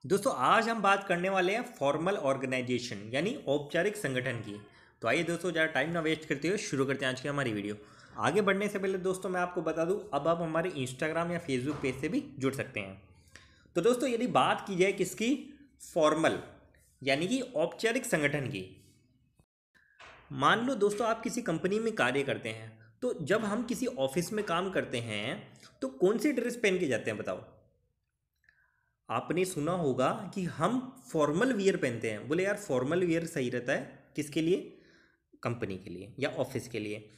दोस्तों आज हम बात करने वाले हैं फॉर्मल ऑर्गेनाइजेशन यानी औपचारिक संगठन की। तो आइए दोस्तों ज़्यादा टाइम ना वेस्ट करते हुए शुरू करते हैं आज की हमारी वीडियो। आगे बढ़ने से पहले दोस्तों मैं आपको बता दूं, अब आप हमारे इंस्टाग्राम या फेसबुक पेज से भी जुड़ सकते हैं। तो दोस्तों यदि बात की जाए किसकी, फॉर्मल यानी कि औपचारिक संगठन की। मान लो दोस्तों आप किसी कंपनी में कार्य करते हैं, तो जब हम किसी ऑफिस में काम करते हैं तो कौन सी ड्रेस पहन के जाते हैं बताओ। आपने सुना होगा कि हम फॉर्मल वियर पहनते हैं। बोले यार फॉर्मल वियर सही रहता है किसके लिए, कंपनी के लिए या ऑफिस के लिए।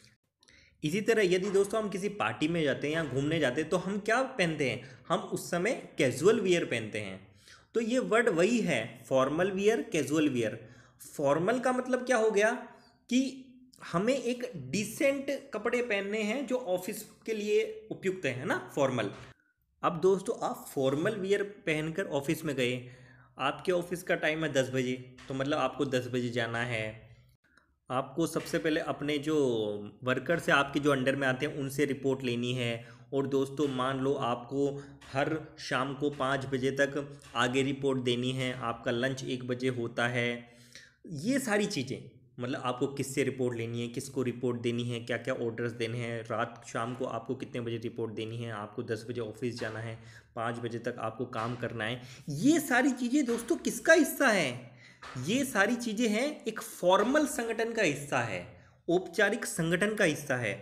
इसी तरह यदि दोस्तों हम किसी पार्टी में जाते हैं या घूमने जाते हैं तो हम क्या पहनते हैं, हम उस समय कैजुअल वियर पहनते हैं। तो ये वर्ड वही है, formal wear casual wear. Formal का मतलब क्या हो गया कि हमें एक डिसेंट कपड़े पहनने हैं जो ऑफिस के लिए उपयुक्त है ना, फॉर्मल। अब दोस्तों आप फॉर्मल वियर पहनकर ऑफिस में गए, आपके ऑफिस का टाइम है 10 बजे, तो मतलब आपको 10 बजे जाना है। आपको सबसे पहले अपने जो वर्कर से आपके जो अंडर में आते हैं उनसे रिपोर्ट लेनी है। और दोस्तों मान लो आपको हर शाम को 5 बजे तक आगे रिपोर्ट देनी है, आपका लंच 1 बजे होता है। ये सारी चीज़ें मतलब आपको किससे रिपोर्ट लेनी है, किसको रिपोर्ट देनी है, क्या क्या ऑर्डर्स देने हैं, रात शाम को आपको कितने बजे रिपोर्ट देनी है, आपको 10 बजे ऑफिस जाना है, 5 बजे तक आपको काम करना है। ये सारी चीज़ें दोस्तों किसका हिस्सा है, ये सारी चीज़ें हैं एक फॉर्मल संगठन का हिस्सा है, औपचारिक संगठन का हिस्सा है।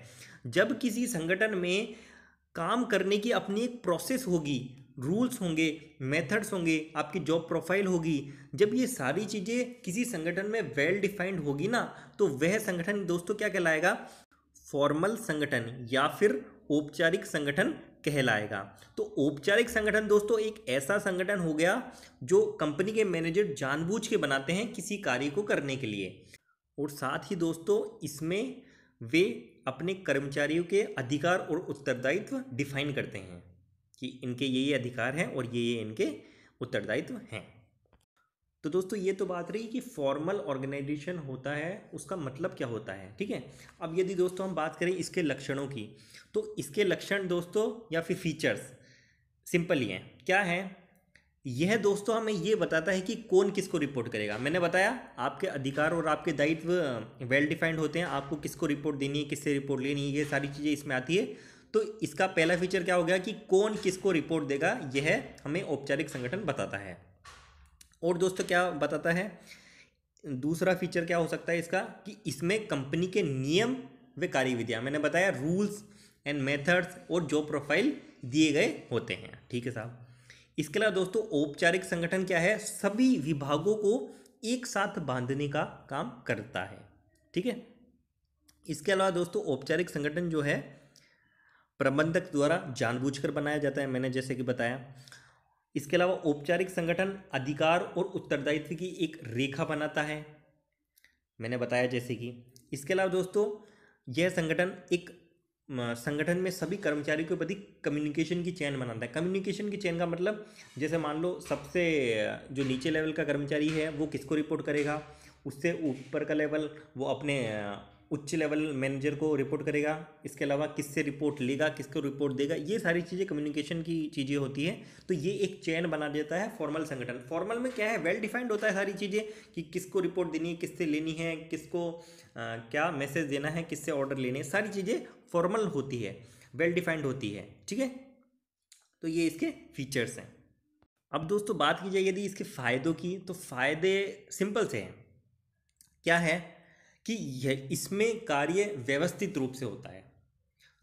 जब किसी संगठन में काम करने की अपनी एक प्रोसेस होगी, रूल्स होंगे, मेथड्स होंगे, आपकी जॉब प्रोफाइल होगी, जब ये सारी चीज़ें किसी संगठन में वेल डिफाइंड होगी ना, तो वह संगठन दोस्तों क्या कहलाएगा, फॉर्मल संगठन या फिर औपचारिक संगठन कहलाएगा। तो औपचारिक संगठन दोस्तों एक ऐसा संगठन हो गया जो कंपनी के मैनेजर जानबूझ के बनाते हैं किसी कार्य को करने के लिए। और साथ ही दोस्तों इसमें वे अपने कर्मचारियों के अधिकार और उत्तरदायित्व डिफाइन करते हैं कि इनके ये अधिकार हैं और ये इनके उत्तरदायित्व हैं। तो दोस्तों ये तो बात रही कि फॉर्मल ऑर्गेनाइजेशन होता है उसका मतलब क्या होता है, ठीक है। अब यदि दोस्तों हम बात करें इसके लक्षणों की, तो इसके लक्षण दोस्तों या फिर फीचर्स सिंपल ही हैं। क्या है, यह दोस्तों हमें ये बताता है कि कौन किसको रिपोर्ट करेगा। मैंने बताया आपके अधिकार और आपके दायित्व वेल डिफाइंड होते हैं, आपको किसको रिपोर्ट देनी है, किससे रिपोर्ट लेनी है, ये सारी चीज़ें इसमें आती है। तो इसका पहला फीचर क्या हो गया कि कौन किसको रिपोर्ट देगा, यह हमें औपचारिक संगठन बताता है। और दोस्तों क्या बताता है, दूसरा फीचर क्या हो सकता है इसका कि इसमें कंपनी के नियम व कार्यविधियाँ, मैंने बताया रूल्स एंड मेथड्स और जॉब प्रोफाइल दिए गए होते हैं, ठीक है साहब। इसके अलावा दोस्तों औपचारिक संगठन क्या है, सभी विभागों को एक साथ बांधने का काम करता है, ठीक है। इसके अलावा दोस्तों औपचारिक संगठन जो है प्रबंधक द्वारा जानबूझकर बनाया जाता है, मैंने जैसे कि बताया। इसके अलावा औपचारिक संगठन अधिकार और उत्तरदायित्व की एक रेखा बनाता है, मैंने बताया जैसे कि। इसके अलावा दोस्तों यह संगठन एक संगठन में सभी कर्मचारियों के प्रति कम्युनिकेशन की चेन बनाता है। कम्युनिकेशन की चेन का मतलब जैसे मान लो सबसे जो नीचे लेवल का कर्मचारी है वो किसको रिपोर्ट करेगा, उससे ऊपर का लेवल वो अपने उच्च लेवल मैनेजर को रिपोर्ट करेगा। इसके अलावा किससे रिपोर्ट लेगा, किसको रिपोर्ट देगा, ये सारी चीज़ें कम्युनिकेशन की चीज़ें होती हैं। तो ये एक चेन बना देता है फॉर्मल संगठन। फॉर्मल में क्या है, वेल डिफाइंड होता है सारी चीज़ें कि किसको रिपोर्ट देनी है, किससे लेनी है, किसको क्या मैसेज देना है, किससे ऑर्डर लेने हैं, सारी चीज़ें फॉर्मल होती है, वेल डिफाइंड होती है, ठीक है। तो ये इसके फीचर्स हैं। अब दोस्तों बात की जाए यदि इसके फ़ायदों की, तो फ़ायदे सिंपल से हैं। क्या है कि यह इसमें कार्य व्यवस्थित रूप से होता है।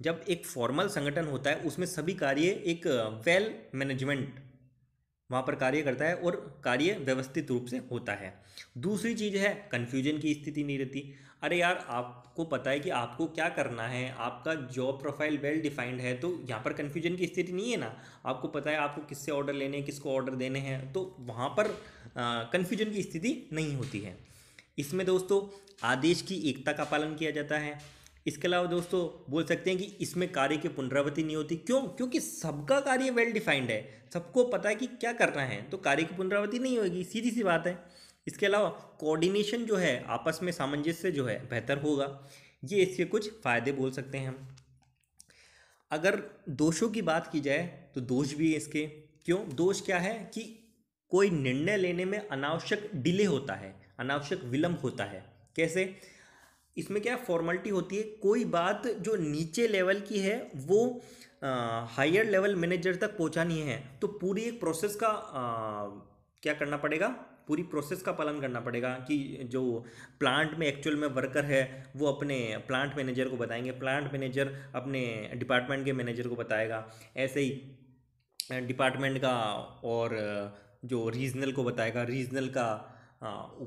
जब एक फॉर्मल संगठन होता है उसमें सभी कार्य एक वेल मैनेजमेंट वहाँ पर कार्य करता है और कार्य व्यवस्थित रूप से होता है। दूसरी चीज़ है कन्फ्यूजन की स्थिति नहीं रहती। अरे यार आपको पता है कि आपको क्या करना है, आपका जॉब प्रोफाइल वेल डिफाइंड है, तो यहाँ पर कन्फ्यूजन की स्थिति नहीं है ना। आपको पता है आपको किससे ऑर्डर लेने हैं, किसको ऑर्डर देने हैं, तो वहाँ पर कन्फ्यूजन की स्थिति नहीं होती है। इसमें दोस्तों आदेश की एकता का पालन किया जाता है। इसके अलावा दोस्तों बोल सकते हैं कि इसमें कार्य की पुनरावृत्ति नहीं होती। क्यों? क्योंकि सबका कार्य वेल डिफाइंड है, सबको पता है कि क्या करना है, तो कार्य की पुनरावृत्ति नहीं होगी, सीधी सी बात है। इसके अलावा कोऑर्डिनेशन जो है, आपस में सामंजस्य जो है बेहतर होगा। ये इसके कुछ फ़ायदे बोल सकते हैं हम। अगर दोषों की बात की जाए तो दोष भी है इसके। क्यों? दोष क्या है कि कोई निर्णय लेने में अनावश्यक डिले होता है, अनावश्यक विलंब होता है। कैसे? इसमें क्या फॉर्मेलिटी होती है, कोई बात जो नीचे लेवल की है वो हायर लेवल मैनेजर तक पहुंचानी है, तो पूरी एक प्रोसेस का क्या करना पड़ेगा, पूरी प्रोसेस का पालन करना पड़ेगा कि जो प्लांट में एक्चुअल में वर्कर है वो अपने प्लांट मैनेजर को बताएंगे, प्लांट मैनेजर अपने डिपार्टमेंट के मैनेजर को बताएगा, ऐसे ही डिपार्टमेंट का और जो रीजनल को बताएगा, रीजनल का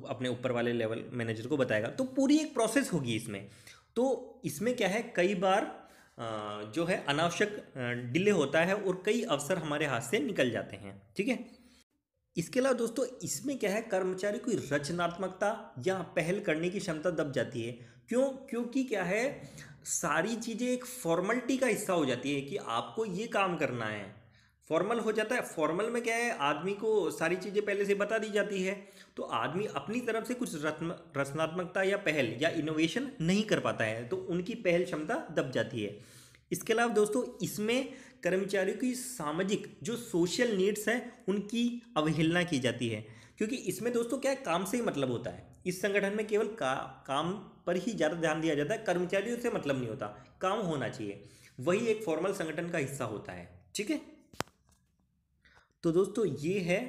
अपने ऊपर वाले लेवल मैनेजर को बताएगा। तो पूरी एक प्रोसेस होगी इसमें। तो इसमें क्या है, कई बार जो है अनावश्यक डिले होता है और कई अवसर हमारे हाथ से निकल जाते हैं। ठीक है। इसके अलावा दोस्तों इसमें क्या है, कर्मचारी की रचनात्मकता या पहल करने की क्षमता दब जाती है। क्यों? क्योंकि क्या है, सारी चीज़ें एक फॉर्मेलिटी का हिस्सा हो जाती है कि आपको ये काम करना है, फॉर्मल हो जाता है। फॉर्मल में क्या है, आदमी को सारी चीज़ें पहले से बता दी जाती है, तो आदमी अपनी तरफ से कुछ रचनात्मकता या पहल या इनोवेशन नहीं कर पाता है, तो उनकी पहल क्षमता दब जाती है। इसके अलावा दोस्तों इसमें कर्मचारियों की सामाजिक जो सोशल नीड्स हैं उनकी अवहेलना की जाती है, क्योंकि इसमें दोस्तों क्या है, काम से ही मतलब होता है। इस संगठन में केवल काम पर ही ज़्यादा ध्यान दिया जाता है, कर्मचारियों से मतलब नहीं होता, काम होना चाहिए, वही एक फॉर्मल संगठन का हिस्सा होता है। ठीक है। तो दोस्तों ये है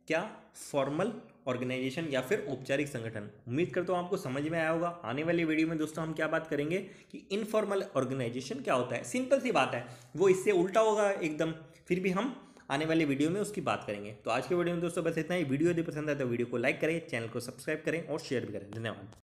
क्या, फॉर्मल ऑर्गेनाइजेशन या फिर औपचारिक संगठन। उम्मीद करता हूँ आपको समझ में आया होगा। आने वाली वीडियो में दोस्तों हम क्या बात करेंगे कि इनफॉर्मल ऑर्गेनाइजेशन क्या होता है। सिंपल सी बात है, वो इससे उल्टा होगा एकदम, फिर भी हम आने वाली वीडियो में उसकी बात करेंगे। तो आज के वीडियो में दोस्तों बस इतना ही। वीडियो यदि पसंद आए तो वीडियो को लाइक करें, चैनल को सब्सक्राइब करें और शेयर भी करें। धन्यवाद।